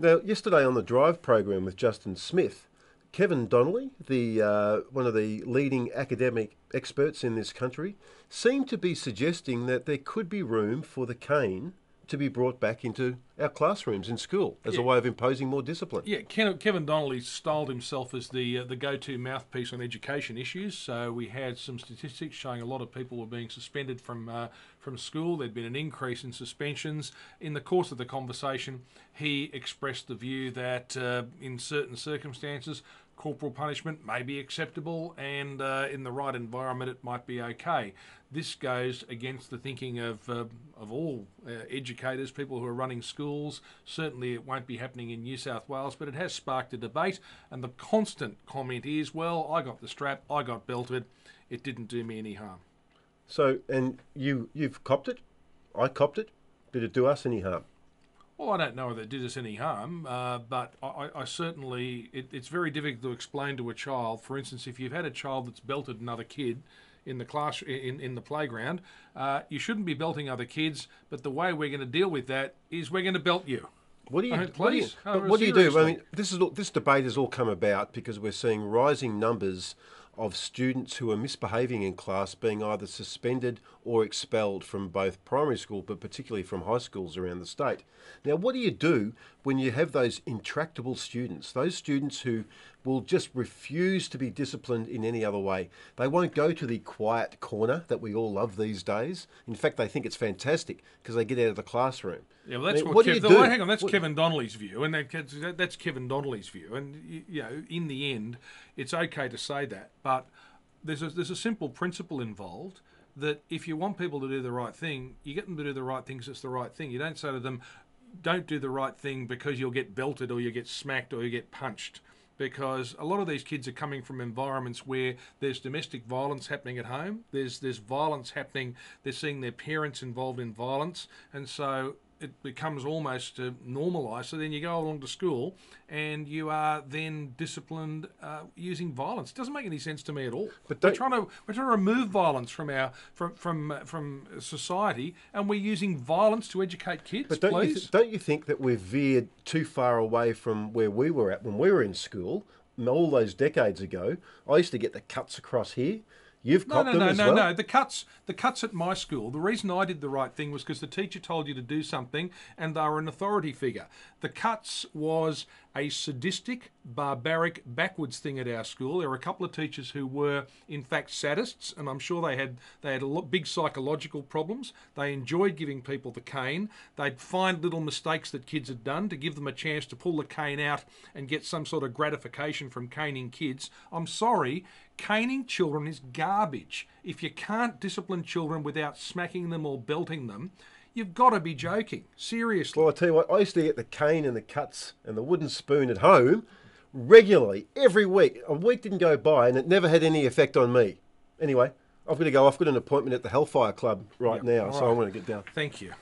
Now, yesterday on the Drive program with Justin Smith, Kevin Donnelly, the one of the leading academic experts in this country, seemed to be suggesting that there could be room for the cane to be brought back into our classrooms in school as a way of imposing more discipline. Yeah, Kevin Donnelly styled himself as the go-to mouthpiece on education issues. So we had some statistics showing a lot of people were being suspended from school. There'd been an increase in suspensions. In the course of the conversation, he expressed the view that in certain circumstances, corporal punishment may be acceptable, and in the right environment, it might be okay. This goes against the thinking of all educators, people who are running schools. Certainly, it won't be happening in New South Wales, but it has sparked a debate. And the constant comment is, "Well, I got the strap, I got belted, it didn't do me any harm." So, and you've copped it, I copped it. Did it do us any harm? Well, I don't know if it did us any harm, but I certainly, it's very difficult to explain to a child. For instance, if you've had a child that's belted another kid in the class in the playground, you shouldn't be belting other kids. But the way we're going to deal with that is we're going to belt you. What do you, Please. what do you do? I mean, this debate has all come about because we're seeing rising numbers of students who are misbehaving in class being either suspended or expelled from both primary school, but particularly from high schools around the state. Now, what do you do when you have those intractable students, those students who will just refuse to be disciplined in any other way? They won't go to the quiet corner that we all love these days. In fact, they think it's fantastic because they get out of the classroom. Yeah, well, that's what do you do? Hang on, that's Kevin Donnelly's view, and that's Kevin Donnelly's view. And you know, in the end, it's okay to say that, but there's a simple principle involved that if you want people to do the right thing, you get them to do the right thing because it's the right thing. You don't say to them, "Don't do the right thing because you'll get belted or you get smacked or you get punched." Because a lot of these kids are coming from environments where there's domestic violence happening at home. There's violence happening. They're seeing their parents involved in violence, and so it becomes almost normalised. So then you go along to school and you are then disciplined using violence. It doesn't make any sense to me at all. But we're trying to remove violence from our from society, and we're using violence to educate kids. But please, don't you think that we've veered too far away from where we were at when we were in school all those decades ago? I used to get the cuts across here. You've copped them as well? No. The cuts at my school, the reason I did the right thing was because the teacher told you to do something and they were an authority figure. The cuts was a sadistic, barbaric, backwards thing at our school. There were a couple of teachers who were, in fact, sadists, and I'm sure they had big psychological problems. They enjoyed giving people the cane. They'd find little mistakes that kids had done to give them a chance to pull the cane out and get some sort of gratification from caning kids. I'm sorry, caning children is garbage. If you can't discipline children without smacking them or belting them, you've got to be joking. Seriously. Well, I tell you what, I used to get the cane and the cuts and the wooden spoon at home regularly, every week. A week didn't go by and it never had any effect on me. Anyway, I've got to go. I've got an appointment at the Hellfire Club right now, so I want to get down. Thank you.